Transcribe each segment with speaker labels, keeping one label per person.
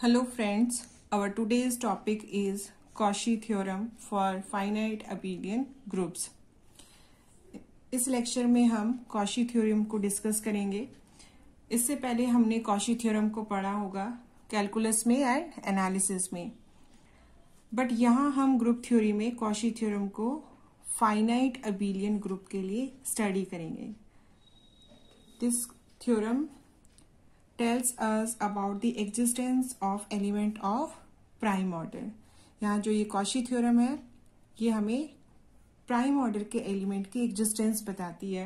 Speaker 1: Hello friends, our today's topic is Cauchy theorem for finite abelian groups. इस lecture में हम Cauchy theorem को discuss करेंगे। इससे पहले हमने Cauchy थ्योरम को पढ़ा होगा कैलकुलस में एंड एनालिसिस में, बट यहाँ हम ग्रुप थ्योरी में Cauchy थ्योरम को फाइनाइट अबेलियन ग्रुप के लिए स्टडी करेंगे। This theorem tells us about the existence of element of prime order। यहाँ जो ये Cauchy थ्योरम है ये हमें प्राइम ऑर्डर के एलिमेंट की एग्जिस्टेंस बताती है।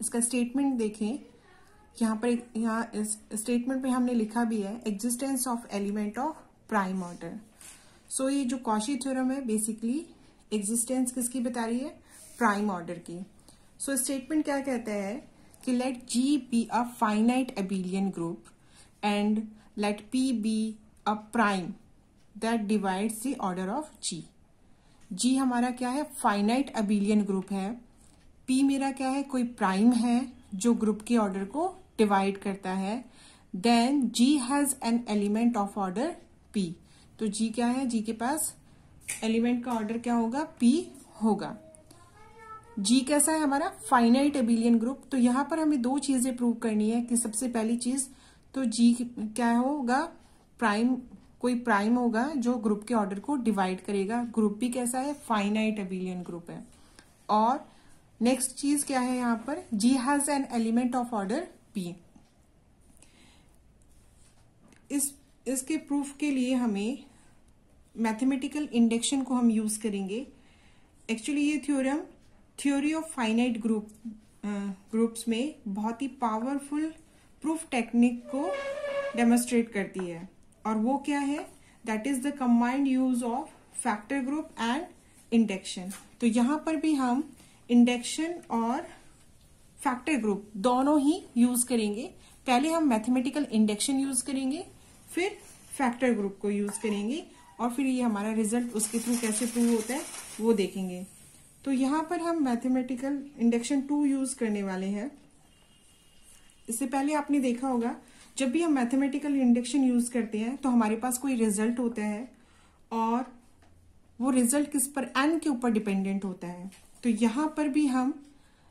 Speaker 1: इसका स्टेटमेंट देखें, यहाँ इस स्टेटमेंट पे हमने लिखा भी है existence of element of prime order. So ये जो Cauchy थ्योरम है बेसिकली एग्जिस्टेंस किसकी बता रही है? प्राइम ऑर्डर की। सो स्टेटमेंट क्या कहता है कि let G be a finite abelian group and let P be a prime that divides the order of G। G हमारा क्या है? फाइनाइट अबेलियन ग्रुप है। P मेरा क्या है? कोई प्राइम है जो ग्रुप के ऑर्डर को डिवाइड करता है। Then G has an element of order P। तो G क्या है? G के पास एलिमेंट का ऑर्डर क्या होगा? P होगा। G कैसा है हमारा? Finite abelian group. तो यहाँ पर हमें दो चीजें प्रूव करनी है कि सबसे पहली चीज तो G क्या होगा? प्राइम, कोई प्राइम होगा जो ग्रुप के ऑर्डर को डिवाइड करेगा। ग्रुप भी कैसा है? फाइनाइट अबेलियन ग्रुप है। और नेक्स्ट चीज क्या है यहाँ पर? G has an element of order P। इसके प्रूफ के लिए हमें मैथमेटिकल इंडक्शन को हम यूज करेंगे। एक्चुअली ये theorem theory of finite groups में बहुत ही पावरफुल प्रूफ टेक्निक को डेमोन्स्ट्रेट करती है, और वो क्या है? That is the combined use of factor group and induction. तो यहां पर भी हम इंडक्शन और फैक्टर ग्रुप दोनों ही यूज करेंगे। पहले हम मैथमेटिकल इंडक्शन यूज करेंगे, फिर फैक्टर ग्रुप को यूज करेंगे, और फिर ये हमारा रिजल्ट उसके थ्रू कैसे प्रूव होता है वो देखेंगे। तो यहां पर हम मैथमेटिकल इंडक्शन 2 यूज करने वाले हैं। इससे पहले आपने देखा होगा जब भी हम मैथमेटिकल इंडक्शन यूज करते हैं तो हमारे पास कोई रिजल्ट होता है, और वो रिजल्ट किस पर? एन के ऊपर डिपेंडेंट होता है। तो यहां पर भी हम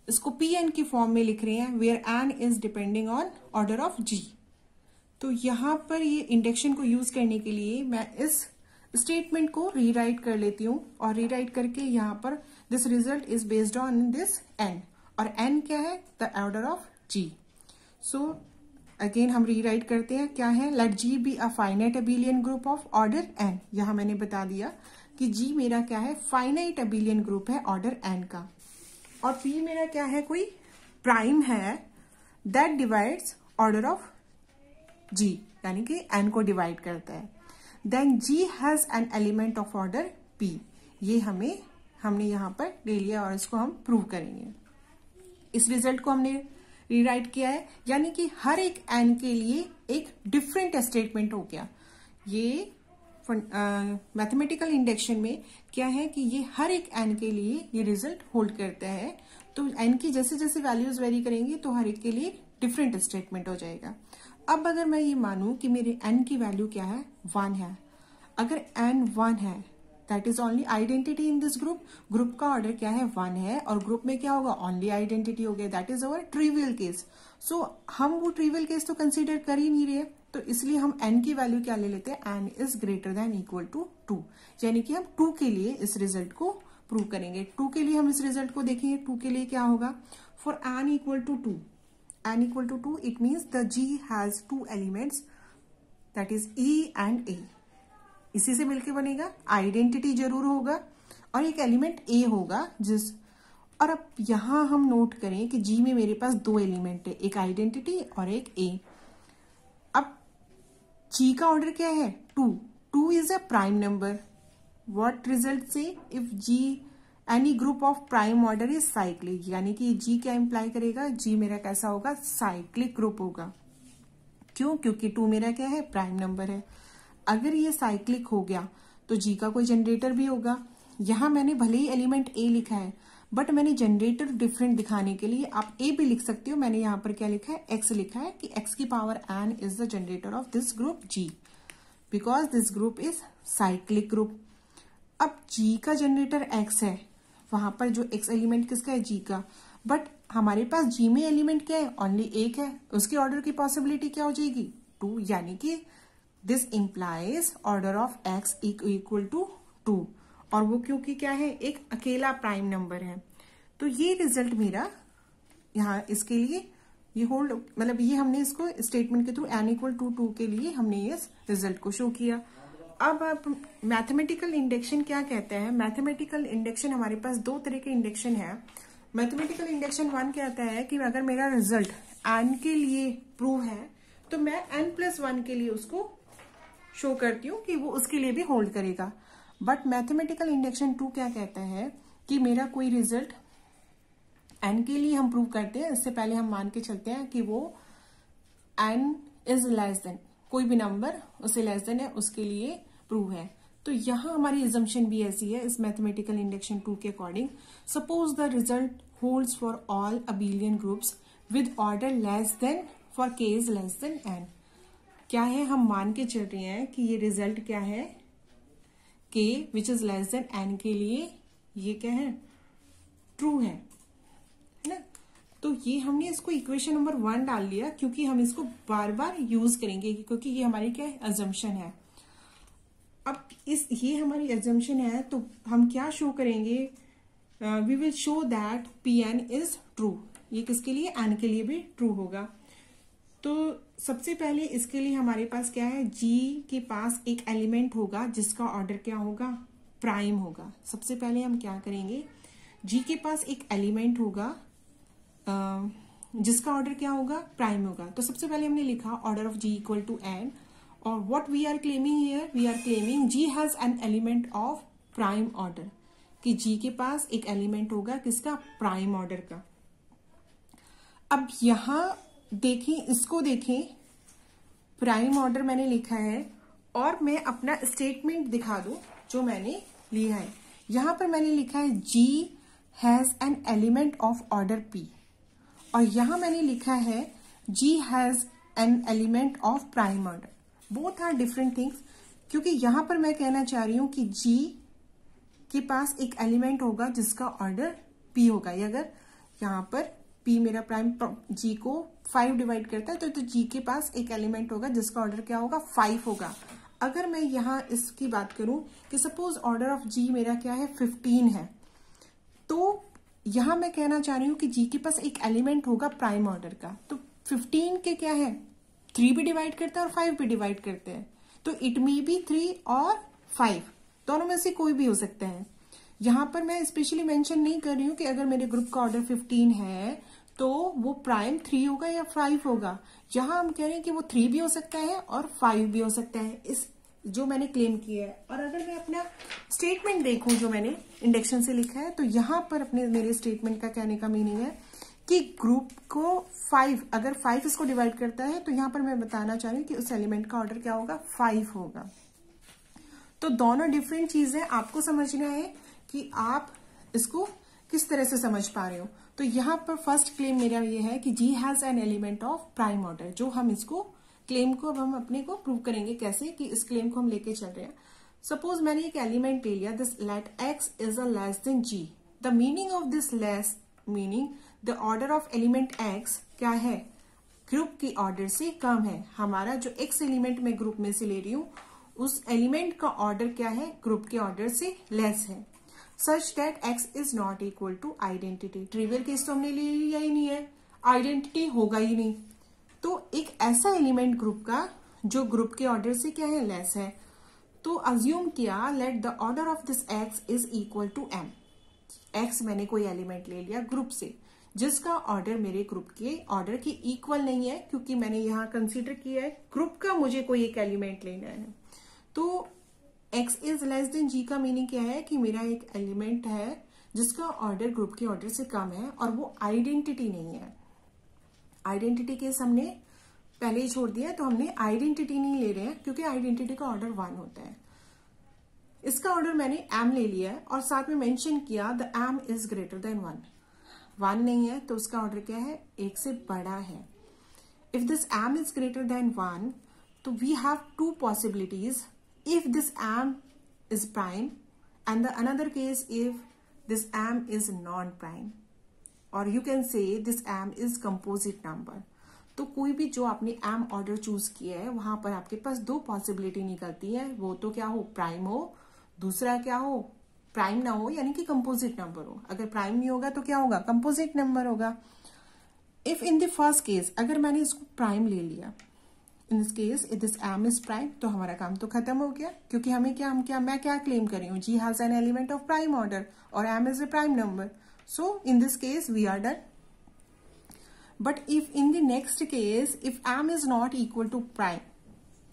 Speaker 1: इसको पी एन की फॉर्म में लिख रहे हैं, where n is depending on order of G. तो यहां पर ये इंडक्शन को यूज करने के लिए मैं इस स्टेटमेंट को रीराइट कर लेती हूं, और रीराइट करके यहां पर this result is based on this n, और एन क्या है? The order of G. So again हम रीराइट करते हैं, क्या है? Let G be a finite abelian group of order n. यहां मैंने बता दिया कि जी मेरा क्या है? फाइनाइट अबेलियन ग्रुप है ऑर्डर एन का, और पी मेरा क्या है? कोई प्राइम है that divides order of G, यानी कि एन को डिवाइड करता है। Then G has an element of order p. ये हमने यहां पर ले लिया, और इसको हम प्रूव करेंगे। इस रिजल्ट को हमने रीराइट किया है, यानी कि हर एक एन के लिए एक डिफरेंट स्टेटमेंट हो गया। ये मैथमेटिकल इंडक्शन में क्या है कि ये हर एक एन के लिए ये रिजल्ट होल्ड करता है। तो एन की जैसे जैसे वैल्यूज वेरी करेंगी तो हर एक के लिए डिफरेंट स्टेटमेंट हो जाएगा। अब अगर मैं ये मानूं कि मेरे एन की वैल्यू क्या है? 1 है। अगर एन 1 है that is only identity in this group. Group का ऑर्डर क्या है? 1 है, और ग्रुप में क्या होगा? ओनली आइडेंटिटी हो गया। That is our trivial case. So हम वो ट्रिवियल केस तो कंसीडर कर ही नहीं रहे, तो इसलिए हम एन की वैल्यू क्या ले लेते हैं? N is greater than equal to 2, यानी कि हम 2 के लिए इस रिजल्ट को प्रूव करेंगे। 2 के लिए हम इस रिजल्ट को देखेंगे। 2 के लिए क्या होगा? For n equal to 2, n equal to 2, it means the G has 2 elements, that is E and A। इसी से मिलके बनेगा। आइडेंटिटी जरूर होगा और एक एलिमेंट A होगा और अब यहां हम नोट करें कि G में मेरे पास 2 एलिमेंट है, एक आइडेंटिटी और एक A। अब G का ऑर्डर क्या है? 2 is a prime number. What result से? If G any group of prime order is cyclic, यानी कि जी क्या इंप्लाई करेगा? जी मेरा कैसा होगा? साइक्लिक ग्रुप होगा। क्यों? क्योंकि 2 मेरा क्या है? प्राइम नंबर है। अगर ये साइक्लिक हो गया तो जी का कोई जनरेटर भी होगा। यहां मैंने भले ही एलिमेंट ए लिखा है, बट मैंने जनरेटर डिफरेंट दिखाने के लिए आप ए भी लिख सकते हो, मैंने यहाँ पर क्या लिखा है, एक्स लिखा है कि एक्स की power n is the generator of this group G, because this group is cyclic group. अब जी का जनरेटर एक्स है, वहां पर जो एक्स एलिमेंट किसका है, जी का, बट हमारे पास जी में एलिमेंट क्या है, ओनली एक है, उसके ऑर्डर की पॉसिबिलिटी क्या हो जाएगी, 2, यानी कि this implies order of x equal to 2, और वो क्योंकि क्या है, एक अकेला प्राइम नंबर है। तो ये रिजल्ट मेरा यहाँ इसके लिए ये होल्ड, मतलब ये हमने इसको स्टेटमेंट के थ्रू n इक्वल टू 2 के लिए हमने इस रिजल्ट को शो किया। अब आप मैथमेटिकल इंडक्शन क्या कहते हैं, मैथमेटिकल इंडक्शन हमारे पास दो तरह के इंडक्शन है। मैथमेटिकल इंडक्शन 1 कहता है कि अगर मेरा रिजल्ट n के लिए प्रूव है तो मैं n+1 के लिए उसको शो करती हूँ कि वो उसके लिए भी होल्ड करेगा। बट मैथमेटिकल इंडक्शन 2 क्या कहता है कि मेरा कोई रिजल्ट n के लिए हम प्रूव करते हैं, इससे पहले हम मान के चलते हैं कि वो n इज लेस देन, कोई भी नंबर उससे लेस देन है, उसके लिए प्रूव है। तो यहां हमारी एजम्पशन भी ऐसी है इस मैथमेटिकल इंडक्शन 2 के according, suppose the result holds for all abelian groups with order less than for k is less than n। क्या है, हम मान के चल रहे हैं कि ये रिजल्ट क्या है, k which is less than n के लिए ये क्या है, ट्रू है ना। तो ये हमने इसको इक्वेशन नंबर 1 डाल लिया, क्योंकि हम इसको बार बार यूज करेंगे, क्योंकि ये हमारी क्या है, अजम्पशन है। अब ये हमारी अजम्पशन है, तो हम क्या शो करेंगे, we will show that Pn is true. ये किसके लिए, n के लिए भी ट्रू होगा। तो सबसे पहले इसके लिए हमारे पास क्या है, g के पास एक एलिमेंट होगा जिसका ऑर्डर क्या होगा, प्राइम होगा। सबसे पहले हम क्या करेंगे, g के पास एक एलिमेंट होगा जिसका ऑर्डर क्या होगा, प्राइम होगा। तो सबसे पहले हमने लिखा order of g equal to n, और what we are claiming here, we are claiming g has an element of prime order, कि g के पास एक एलिमेंट होगा किसका, प्राइम ऑर्डर का। अब यहां देखें, इसको देखें, प्राइम ऑर्डर मैंने लिखा है, और मैं अपना स्टेटमेंट दिखा दूं जो मैंने लिया है। यहां पर मैंने लिखा है g has an element of order p, और यहां मैंने लिखा है g has an element of prime order. Both are different things, क्योंकि यहां पर मैं कहना चाह रही हूं कि g के पास एक एलिमेंट होगा जिसका ऑर्डर p होगा। ये अगर यहां पर p मेरा प्राइम g को 5 डिवाइड करता है, तो g के पास एक एलिमेंट होगा जिसका ऑर्डर क्या होगा, 5 होगा। अगर मैं यहाँ इसकी बात करूं कि सपोज ऑर्डर ऑफ g मेरा क्या है, 15 है, तो यहां मैं कहना चाह रही हूं कि g के पास एक एलिमेंट होगा प्राइम ऑर्डर का। तो 15 के क्या है, 3 भी डिवाइड करता है और 5 भी डिवाइड करते हैं, तो इट मे बी 3 और 5, दोनों में से कोई भी हो सकता है। यहां पर मैं स्पेशली मेंशन नहीं कर रही हूं कि अगर मेरे ग्रुप का ऑर्डर 15 है तो वो प्राइम 3 होगा या 5 होगा। यहां हम कह रहे हैं कि वो 3 भी हो सकता है और 5 भी हो सकता है, इस जो मैंने क्लेम किया है। और अगर मैं अपना स्टेटमेंट देखूं जो मैंने इंडक्शन से लिखा है, तो यहां पर अपने मेरे स्टेटमेंट का कहने का मीनिंग है कि ग्रुप को 5, अगर 5 इसको डिवाइड करता है, तो यहां पर मैं बताना चाह रही हूँ कि उस एलिमेंट का ऑर्डर क्या होगा, 5 होगा। तो दोनों डिफरेंट चीजें आपको समझना है कि आप इसको किस तरह से समझ पा रहे हो। तो यहां पर फर्स्ट क्लेम मेरा ये है कि g has an element of prime order, जो हम इसको क्लेम को अब हम अपने को प्रूव करेंगे कैसे, कि इस क्लेम को हम लेके चल रहे हैं। सपोज मैंने एक एलिमेंट ले लिया, this let x is a less than g। The meaning of this less meaning the order of element x क्या है, ग्रुप की ऑर्डर से कम है। हमारा जो x एलिमेंट मैं ग्रुप में से ले रही हूँ, उस एलिमेंट का ऑर्डर क्या है, ग्रुप के ऑर्डर से लेस है। Such that x is not equal to identity. Trivial case तो हमने ले लिया ही नहीं है, आइडेंटिटी होगा ही नहीं। तो एक ऐसा एलिमेंट ग्रुप का जो ग्रुप के ऑर्डर से क्या है, लेस है। तो अज्यूम किया let the order of this x is equal to m। x मैंने कोई एलिमेंट ले लिया ग्रुप से जिसका ऑर्डर मेरे ग्रुप के ऑर्डर की इक्वल नहीं है, क्योंकि मैंने यहाँ कंसीडर किया है ग्रुप का मुझे कोई एक एलिमेंट लेना है। तो x is less than g का मीनिंग क्या है कि मेरा एक एलिमेंट है जिसका ऑर्डर ग्रुप के ऑर्डर से कम है, और वो आइडेंटिटी नहीं है। आइडेंटिटी केस हमने पहले ही छोड़ दिया है, तो हमने आइडेंटिटी नहीं ले रहे हैं, क्योंकि आइडेंटिटी का ऑर्डर 1 होता है। इसका ऑर्डर मैंने एम ले लिया है और साथ में मेंशन किया the m is greater than 1 नहीं है तो उसका ऑर्डर क्या है, 1 से बड़ा है। If this m is greater than 1 तो we have two possibilities, if this m is prime and the another case if this m is non prime, और you can say this m is composite number. तो कोई भी जो आपने M order choose किया है वहां पर आपके पास दो पॉसिबिलिटी निकलती है, वो तो क्या हो, प्राइम हो, दूसरा क्या हो, प्राइम ना हो यानी कि कंपोजिट नंबर हो। अगर प्राइम नहीं होगा तो क्या होगा, कंपोजिट नंबर होगा। If in the first case अगर मैंने इसको प्राइम ले लिया, in this case if this m is prime, तो हमारा काम तो खत्म हो गया, क्योंकि हमें क्या मैं क्या क्लेम कर रही हूँ, G has an element of prime order और m is a prime number. So in this case we are done. But if in the next case if m is not equal to prime,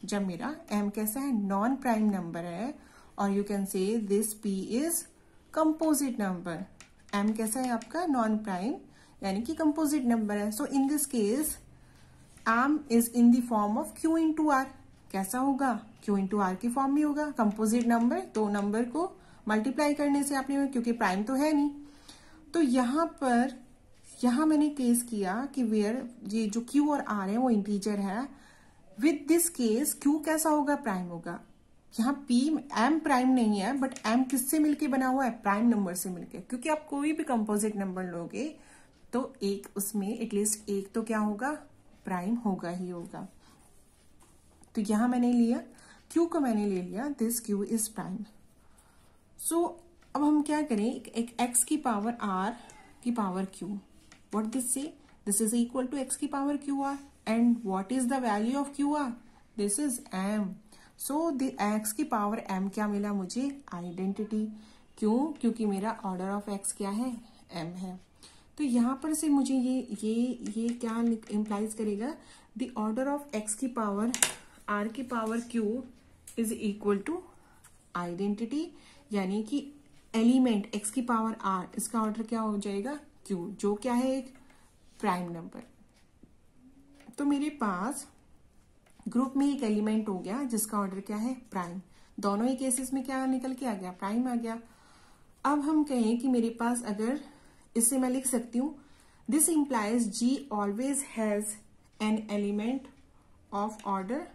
Speaker 1: जब मेरा M कैसा है, non prime number है, और you can say this p is composite number. M कैसा है आपका, non prime यानी कि कंपोजिट नंबर है। So in this case m is in the form of q into r. कैसा होगा, क्यू इंटू आर की फॉर्म में होगा। कंपोजिट नंबर, दो नंबर को मल्टीप्लाई करने से आपने, क्योंकि प्राइम तो है नहीं। तो यहां मैंने केस किया कि वेयर ये जो क्यू और आर है वो इंटीजर है। विद दिस केस क्यू कैसा होगा, प्राइम होगा। यहाँ पी एम प्राइम नहीं है, बट एम किससे मिलके बना हुआ है, प्राइम नंबर से मिलके। क्योंकि आप कोई भी कंपोजिट नंबर लोगे तो एक उसमें एटलीस्ट एक तो क्या होगा, प्राइम होगा ही होगा। तो यहां मैंने लिया क्यू को, मैंने ले लिया this q is prime. So अब हम क्या करें, एक एक्स की पावर आर की power q, what this say, this is equal to x की power q r, and what is the value of q r, this is m. So the x की power m क्या मिला मुझे, identity. क्यों, क्योंकि मेरा order of x क्या है, एम है। तो यहां पर से मुझे ये क्या इंप्लाइज करेगा, द ऑर्डर ऑफ एक्स की पावर आर की power q is equal to identity, यानी कि एलिमेंट एक्स की पावर आर, इसका ऑर्डर क्या हो जाएगा, क्यू, जो क्या है एक प्राइम नंबर। तो मेरे पास ग्रुप में एक एलिमेंट हो गया जिसका ऑर्डर क्या है, प्राइम। दोनों ही केसेस में क्या निकल के आ गया, प्राइम आ गया। अब हम कहें कि मेरे पास, अगर इससे मैं लिख सकती हूं, this implies G always has an element of order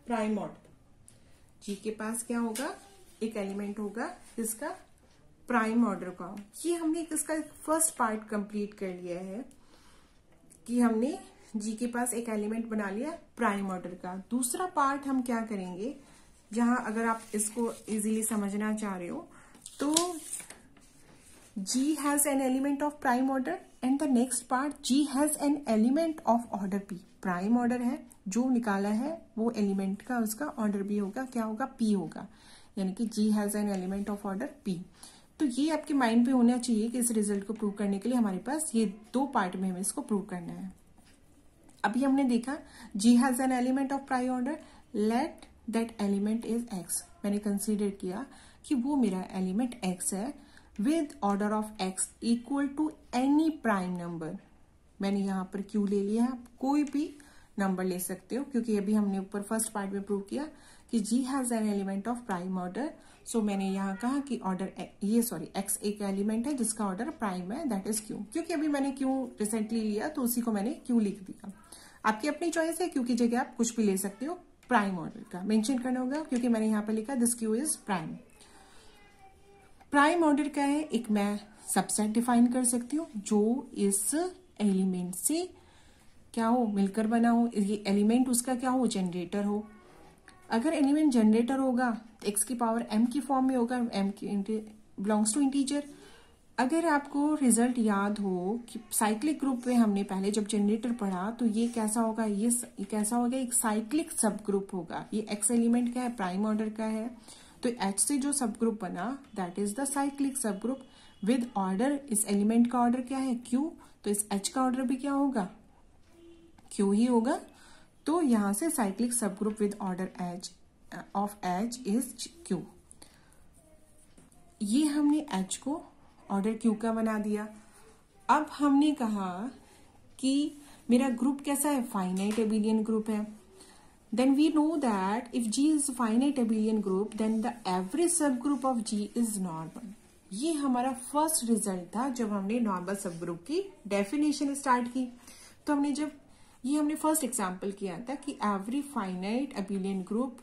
Speaker 1: prime order. G के पास क्या होगा, एक एलिमेंट होगा जिसका प्राइम ऑर्डर का। ये हमने इसका फर्स्ट पार्ट कंप्लीट कर लिया है कि हमने जी के पास एक एलिमेंट बना लिया प्राइम ऑर्डर का। दूसरा पार्ट हम क्या करेंगे, जहां अगर आप इसको इजीली समझना चाह रहे हो, तो G has an element of prime order and the next part G has an element of order p. Prime order है, जो निकाला है वो एलिमेंट का उसका ऑर्डर भी होगा, क्या होगा, पी होगा, यानी कि G has an element of order p. तो ये आपके माइंड पे होना चाहिए कि इस रिजल्ट को प्रूव करने के लिए हमारे पास ये दो पार्ट में हमें इसको प्रूव करना है। अभी हमने देखा G has an element of prime order, let that element is x. मैंने कंसीडर किया कि वो मेरा एलिमेंट एक्स है with order of x equal to any prime number. मैंने यहां पर क्यू ले लिया, आप कोई भी नंबर ले सकते हो, क्योंकि अभी हमने ऊपर फर्स्ट पार्ट में प्रूव किया कि G has an element of prime order. So मैंने यहाँ कहा कि ऑर्डर एक्स एक एलिमेंट है जिसका ऑर्डर प्राइम है, दैट इज क्यू। क्योंकि अभी मैंने क्यू रिसेंटली लिया तो उसी को मैंने क्यू लिख दिया। आपकी अपनी चॉइस है, क्यू की जगह आप कुछ भी ले सकते हो, प्राइम ऑर्डर का मेंशन करना होगा, क्योंकि मैंने यहाँ पर लिखा this q is prime. Prime order का है, एक मैं सबसेट डिफाइन कर सकती हूँ जो इस एलिमेंट से क्या हो, मिलकर बना हो। ये एलिमेंट उसका क्या हो, जनरेटर हो। अगर एलिमेंट जनरेटर होगा तो एक्स की पावर एम की फॉर्म में होगा, एम बिलोंग्स टू इंटीजर। अगर आपको रिजल्ट याद हो कि साइक्लिक ग्रुप में हमने पहले जब जनरेटर पढ़ा, तो ये कैसा होगा, ये कैसा होगा, एक साइक्लिक सब ग्रुप होगा। ये एक्स एलिमेंट का है, प्राइम ऑर्डर का है, तो एच से जो सब ग्रुप बना दैट इज द साइक्लिक सब ग्रुप विद ऑर्डर। इस एलिमेंट का ऑर्डर क्या है, क्यू, तो इस एच का ऑर्डर भी क्या होगा, क्यू ही होगा। तो यहां से साइक्लिक सब group with order H of H is Q. ये हमने एच को ऑर्डर क्यू का बना दिया। अब हमने कहा कि मेरा ग्रुप कैसा है, फाइनाइट एबिलियन ग्रुप है। then we know that if G is a finite abelian group, then the average subgroup of G is normal. ये हमारा फर्स्ट रिजल्ट था जब हमने नॉर्मल सबग्रुप की डेफिनेशन स्टार्ट की. तो हमने फर्स्ट एग्जांपल किया था कि every finite abelian group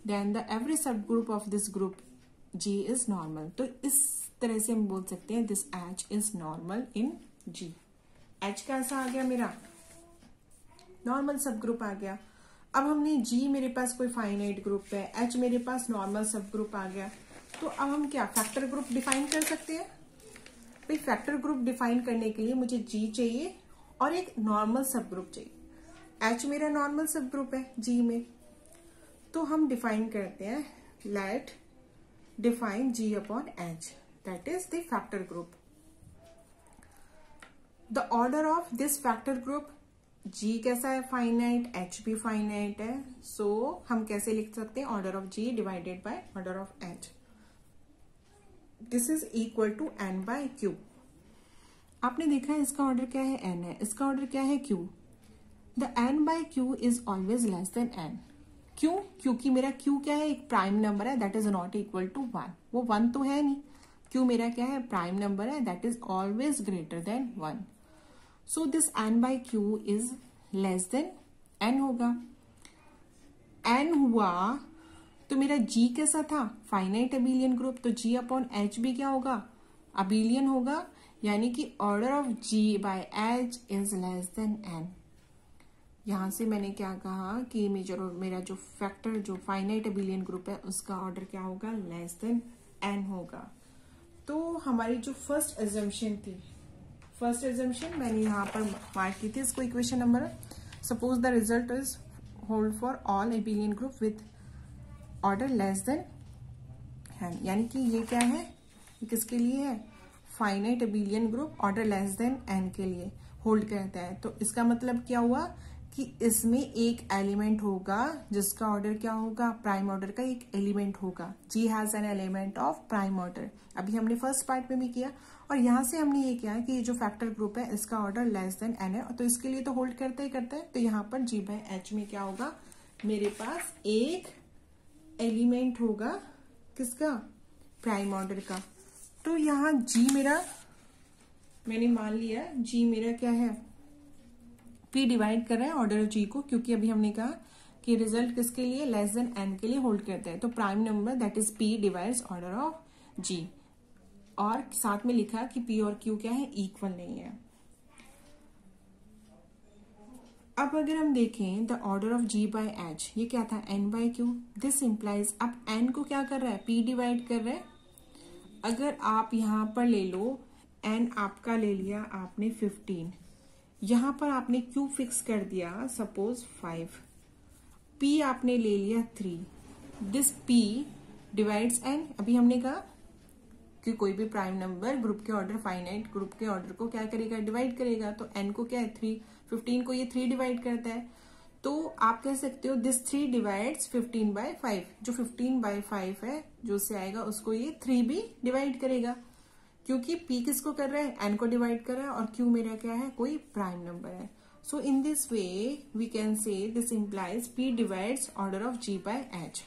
Speaker 1: then the average subgroup of this group G is normal. तो इस तरह से हम बोल सकते हैं this H is normal in G. H कैसा आ गया, मेरा नॉर्मल सब ग्रुप आ गया. अब हमने G मेरे पास कोई फाइनाइट ग्रुप है, H मेरे पास नॉर्मल सब ग्रुप आ गया. तो अब हम क्या फैक्टर ग्रुप डिफाइन कर सकते हैं. भाई फैक्टर ग्रुप डिफाइन करने के लिए मुझे G चाहिए और एक नॉर्मल सब ग्रुप चाहिए. H मेरा नॉर्मल सब ग्रुप है G में. तो हम डिफाइन करते हैं, let define G upon H, that is the factor group. The order of this factor group, G कैसा है, फाइनाइट, H भी फाइनाइट है. सो हम कैसे लिख सकते हैं, order of G divided by order of H. This is equal to N by Q. आपने देखा है इसका ऑर्डर क्या है, N है, इसका ऑर्डर क्या है, Q. The N by Q is always less than N. क्यों? क्योंकि मेरा Q क्या है, एक प्राइम नंबर है, that is not equal to 1. वो 1 तो है नहीं. Q मेरा क्या है, प्राइम नंबर है, that is always greater than 1. So this N by Q is less than N होगा. N हुआ तो मेरा G कैसा था, फाइनाइट अबिलियन ग्रुप. तो G अपॉन H भी क्या होगा, अबिलियन होगा. यानी कि order of G by H is less than N. यहां से मैंने क्या कहा कि मेरा जो फैक्टर जो फाइनाइट अबिलियन ग्रुप है उसका ऑर्डर क्या होगा, लेस देन N होगा. तो हमारी जो फर्स्ट एजम्पशन मैंने यहाँ पर मार्क की थी, इसको equation number. Suppose the result is hold for all abelian group with order less than N. यानी कि ये क्या है, ये किसके लिए है, finite abelian group order less than N के लिए होल्ड करता है. तो इसका मतलब क्या हुआ कि इसमें एक एलिमेंट होगा जिसका ऑर्डर क्या होगा, प्राइम ऑर्डर का एक एलिमेंट होगा. G has an element of prime order. अभी हमने फर्स्ट पार्ट में भी किया और यहां से हमने ये किया कि ये जो फैक्टर ग्रुप है इसका ऑर्डर लेस देन N है. तो इसके लिए तो होल्ड करता ही करता है. तो यहाँ पर G बाय H में क्या होगा, मेरे पास एक एलिमेंट होगा किसका, प्राइम ऑर्डर का. तो यहाँ G मेरा मैंने मान लिया, G मेरा क्या है, P डिवाइड कर रहा है ऑर्डर ऑफ G को, क्योंकि अभी हमने कहा कि रिजल्ट किसके लिए, लेस देन N के लिए होल्ड करता है. तो prime number that is P divides order of G. और साथ में लिखा कि P और Q क्या है, इक्वल नहीं है. अब अगर हम देखें the order of G by H, ये क्या था, N by Q. This implies अब N को क्या कर रहा है, P डिवाइड कर रहा है. अगर आप यहां पर ले लो, N आपका ले लिया आपने 15, यहां पर आपने Q फिक्स कर दिया सपोज 5, P आपने ले लिया 3. This P divides N. अभी हमने कहा कि कोई भी प्राइम नंबर ग्रुप के ऑर्डर, फाइनाइट ग्रुप के ऑर्डर को क्या करेगा, डिवाइड करेगा. तो N को क्या है 3, 15 को ये 3 डिवाइड करता है. तो आप कह सकते हो दिस 3 डिवाइड्स 15 बाय 5. जो 15 बाय 5 है जो से आएगा उसको ये 3 भी डिवाइड करेगा, क्योंकि P किसको कर रहा है, N को डिवाइड कर रहा है. और Q मेरा क्या है, कोई प्राइम नंबर है. So in this way we can say this implies P divides order of G by H.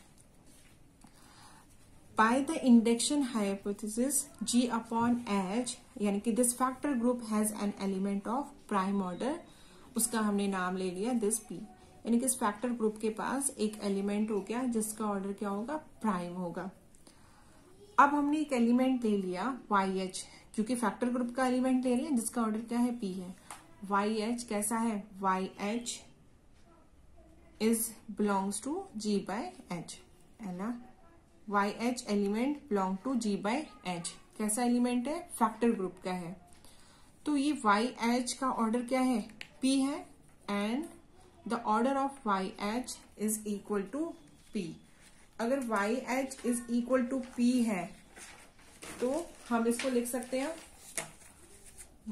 Speaker 1: By the induction hypothesis, G upon H, यानी कि this factor group has an element of prime order, उसका हमने नाम ले लिया this P. यानी कि इस फैक्टर ग्रुप के पास एक एलिमेंट हो गया जिसका ऑर्डर क्या होगा, प्राइम होगा. अब हमने एक एलिमेंट ले लिया YH, क्योंकि फैक्टर ग्रुप का एलिमेंट ले लिया जिसका ऑर्डर क्या है, P है. YH कैसा है, YH is belongs to G by H, है ना. YH element belong to G by H. कैसा एलिमेंट है, फैक्टर ग्रुप का है. तो ये YH का ऑर्डर क्या है, P है. And the order of YH is equal to P. अगर YH is equal to P है तो हम इसको लिख सकते हैं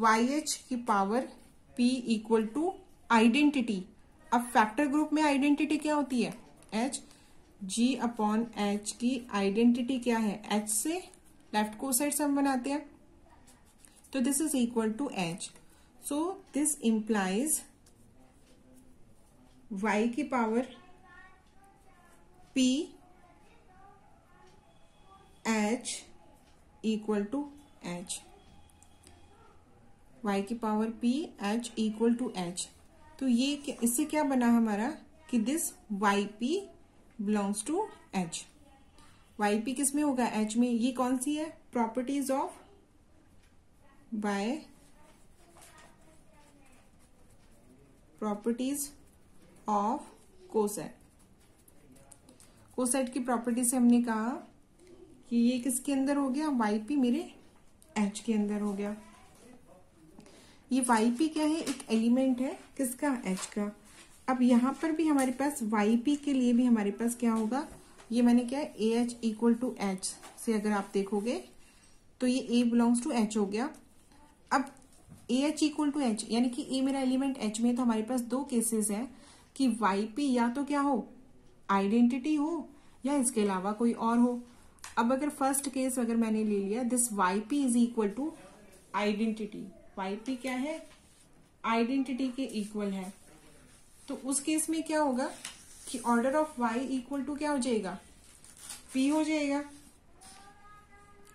Speaker 1: YH की power P equal to identity. अब फैक्टर ग्रुप में आइडेंटिटी क्या होती है, H. G अपॉन H की आइडेंटिटी क्या है, H से लेफ्ट को साइड सम बनाते हैं. तो this is equal to H. So this implies Y की power P H equal to H, y की power P H equal to H। तो ये इससे क्या बना हमारा कि this YP belongs to H। YP किस में होगा? H में। ये कौन सी है? Properties of properties of coset. Coset की प्रॉपर्टी से हमने कहा कि ये किसके अंदर हो गया? YP मेरे H के अंदर हो गया। ये YP क्या है? एक एलिमेंट है किसका? H का। अब यहां पर भी हमारे पास YP के लिए भी हमारे पास क्या होगा? ये मैंने क्या है? AH इक्वल टू H से अगर आप देखोगे तो ये A बिलोंग्स टू H हो गया। अब AH इक्वल टू H यानी कि A मेरा एलिमेंट H में, तो हमारे पास दो केसेस हैं कि YP या तो क्या हो? आइडेंटिटी हो या इसके अलावा कोई और हो। अब अगर फर्स्ट केस अगर मैंने ले लिया, this YP is equal to identity. YP क्या है? आइडेंटिटी के इक्वल है। तो उस केस में क्या होगा कि order of Y equal to क्या हो जाएगा? P हो जाएगा,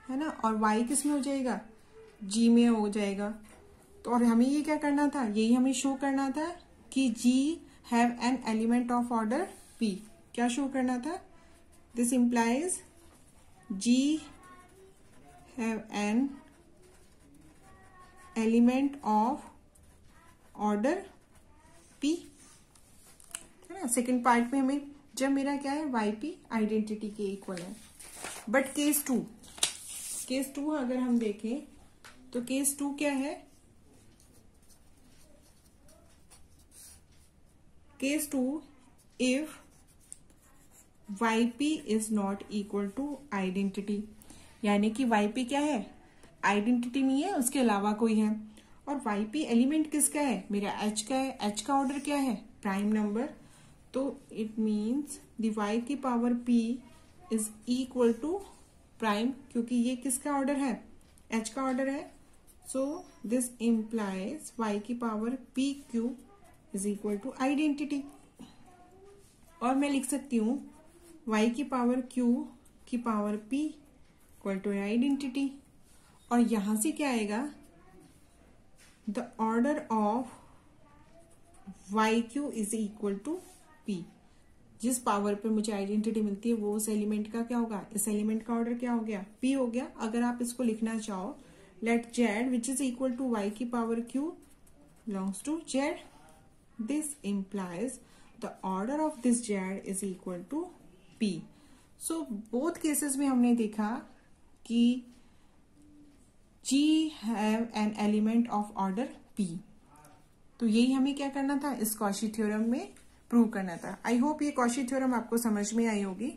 Speaker 1: है ना। और Y किस में हो जाएगा? G में हो जाएगा। तो और हमें ये क्या करना था? यही हमें शो करना था कि G have an element of order P। क्या शो करना था? This implies G have an element of order P, है ना। सेकेंड पार्ट में हमें जब मेरा क्या है? YP आइडेंटिटी के इक्वल है। बट केस टू अगर हम देखें तो केस 2 क्या है? Case 2 if YP is not equal to identity, यानी कि YP क्या है? आइडेंटिटी नहीं है, उसके अलावा कोई है। और YP एलिमेंट किसका है? मेरा H का है। H का ऑर्डर क्या है? Prime number. तो इट मीन्स दी Y की power P is equal to prime, क्योंकि ये किसका ऑर्डर है? H का ऑर्डर है। सो दिस इंप्लाइज Y की power PQ is equal to identity. और मैं लिख सकती हूं Y की पावर Q की power P equal to identity. और यहां से क्या आएगा? The order of YQ is equal to P। जिस पावर पे मुझे आइडेंटिटी मिलती है वो उस एलिमेंट का क्या होगा? इस एलिमेंट का ऑर्डर क्या हो गया? P हो गया। अगर आप इसको लिखना चाहो, let Z which is equal to Y की power Q belongs to Z, this implies the order of this Z is equal to P। So both cases में हमने देखा कि G have an element of order P। तो यही हमें क्या करना था? इस कॉशी थ्योरम में प्रूव करना था। आई होप ये कॉशी थ्योरम आपको समझ में आई होगी।